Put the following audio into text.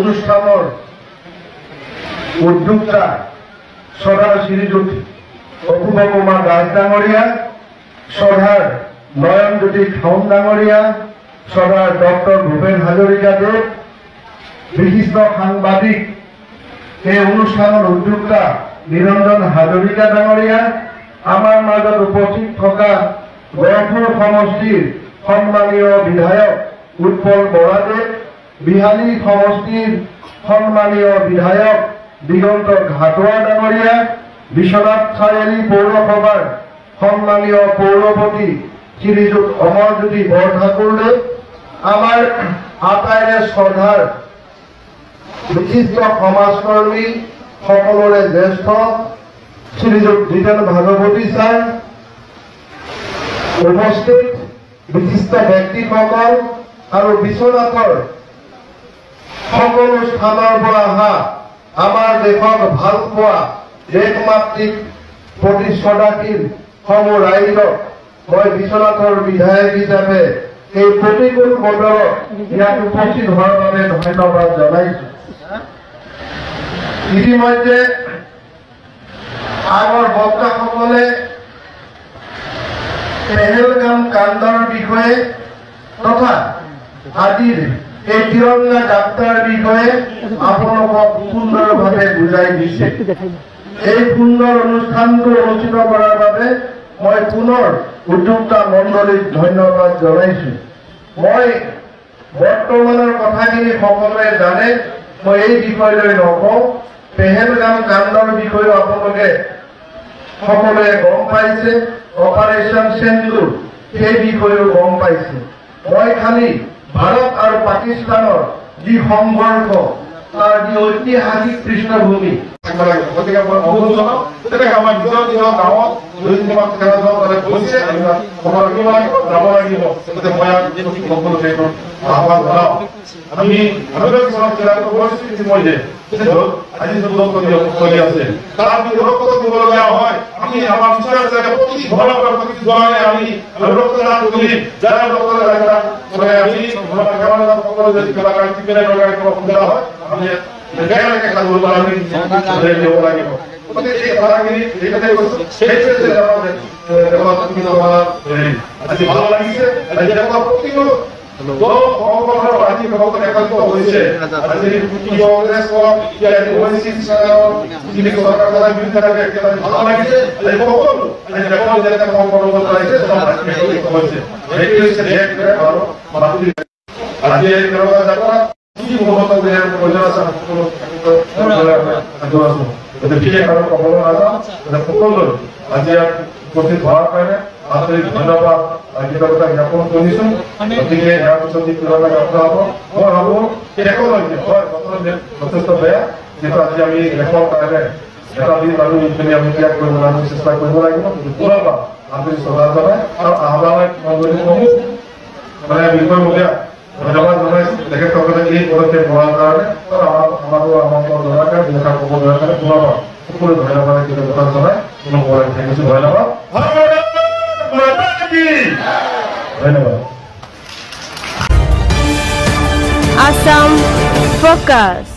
অনুষ্ঠানেৰ উদ্যোক্তা সদাৰ শ্ৰীযুত অপূৰ্ব কুমাৰ দাস ডাঙৰিয়া, সদাৰ নয়নজ্যোতি খাউন ডাঙৰিয়া, সদাৰ ডক্টৰ ভূপেন হাজৰিকা দেৱ, বিশিষ্ট সাংবাদিক এই অনুষ্ঠানেৰ উদ্যোক্তা নিৰঞ্জন হাজৰিকা ডাঙৰিয়া, আমাৰ মাজত উপস্থিত থকা গড়ফুৰ সমষ্টিৰ সন্মানীয় বিধায়ক উৎপল বৰাদেৱ, বিহালী সমষ্টিৰ সম্মানীয় বিধায়ক দিগন্ত ঘাটোয়া ডাঙৰিয়া, বিশ্বনাথ চাৰিআলি পৌৰসভাৰ সম্মানীয় পৌৰপতি শ্ৰীযুত অমৰজ্যোতি বৰঠাকুৰদেৱ, আমাৰ আটাইৰে শ্ৰদ্ধাৰ বিশিষ্ট সমাজকৰ্মী সকলৰে জ্যেষ্ঠ শ্ৰীযুত জিতেন ভাগৱতী ছাৰ, উপস্থিত বিশিষ্ট ব্যক্তিসকল আৰু বিশ্বনাথৰ সকলো স্থানৰ পৰা অহা আমাৰ দেশক ভাল পোৱা দেশমাতৃক প্ৰতিশ্ৰদাশীল সমূহ ৰাইজক মই বিশ্বনাথৰ বিধায়ক হিচাপে এই প্ৰতিকূল বতৰত ইয়াত উপস্থিত হোৱাৰ বাবে ধন্যবাদ জনাইছো। ইতিমধ্যে আগৰ বক্তাসকলে পেহেলগাম কাণ্ডৰ বিষয়ে তথা আজিৰ এই তিৰংগা যাত্ৰাৰ বিষয়ে আপোনালোকক সুন্দৰভাৱে বুজাই দিছে। এই সুন্দৰ অনুষ্ঠানটো অনুষ্ঠিত কৰাৰ বাবে মই পুনৰ উদ্যোক্তা মণ্ডলীক ধন্যবাদ জনাইছো। মই বৰ্তমানৰ কথাখিনি সকলোৱে জানে, মই এই বিষয়লৈ নকওঁ। পেহেলগাম কাণ্ডৰ বিষয়েও আপোনালোকে সকলোৱে গম পাইছে, অপাৰেশ্যন সিন্দুৰ সেই বিষয়েও গম পাইছে। মই খালি ভাৰত আৰু পাকিস্তানৰ যি সংঘৰ্ষ তাৰ যি ঐতিহাসিক পৃষ্ঠভূমি গতিকে মই অনুৰোধ জনাওঁ তেনেকৈ আমাৰ নিজৰ নিজৰ গাঁৱত যদি কোনোবা গৈছে যাব লাগিব। গতিকে মই সকলো সেইটো আহ্বান জনাওঁ। আমি কিছুমান পৰিস্থিতি মই যে আজি চলি আছে তাৰ বিৰক্ত দিবলগীয়া হয়। আমি আমাৰ বিচাৰ প্ৰতি ঘৰৰ প্ৰতি জনাই আমি ৰক্তদান কৰিম। যাৰ আমি সকলো যদি কিবা কিবা সুবিধা হয় আমি একেলগে খাব আমি দিব লাগিব। গতিকে এই কথাখিনি এইকাৰণে কৈছো আজি ভাল লাগিছে। আজি প্ৰতিটো আজি একান্ত হৈছে। আজি কংগ্ৰেছ চৰকাৰ বিৰুদ্ধে ভাল লাগিছে। আজি আজি উপস্থিত হোৱাৰ কাৰণে আন্তৰিক ধন্যবাদ কৃতজ্ঞতা জ্ঞাপন কৰিছো। গতিকে ইয়াৰ পিছত যি কিবা যাত্ৰা হ'ব মই ভাবো শেষলৈকে হয় যথেষ্ট বেয়া, যিহেতু আজি আমি দেশৰ কাৰণে এটা দিন আৰু ইপিনে আমি ত্যাগ কৰিবলৈ আমি চেষ্টা কৰিব লাগিব। পুনৰবাৰ আন্তৰিক শ্ৰদ্ধা জনাই আৰু আহ্বায়ক মণ্ডলীসমূহ মানে বিষয়ববীয়া ধন্যবাদ জনাই তেখেতসকলে এই পদক্ষেপ লোৱাৰ কাৰণে আমাকো আমন্ত্ৰণ জনাৰ কাৰণে দুষাৰ ক'ব জনাৰ কাৰণে পুনৰবাৰ সকলো ধন্যবাদ কৃতজ্ঞতা জনাই পুনৰ থাকিছো। ধন্যবাদ ধন্যবাদ। Assam Focus।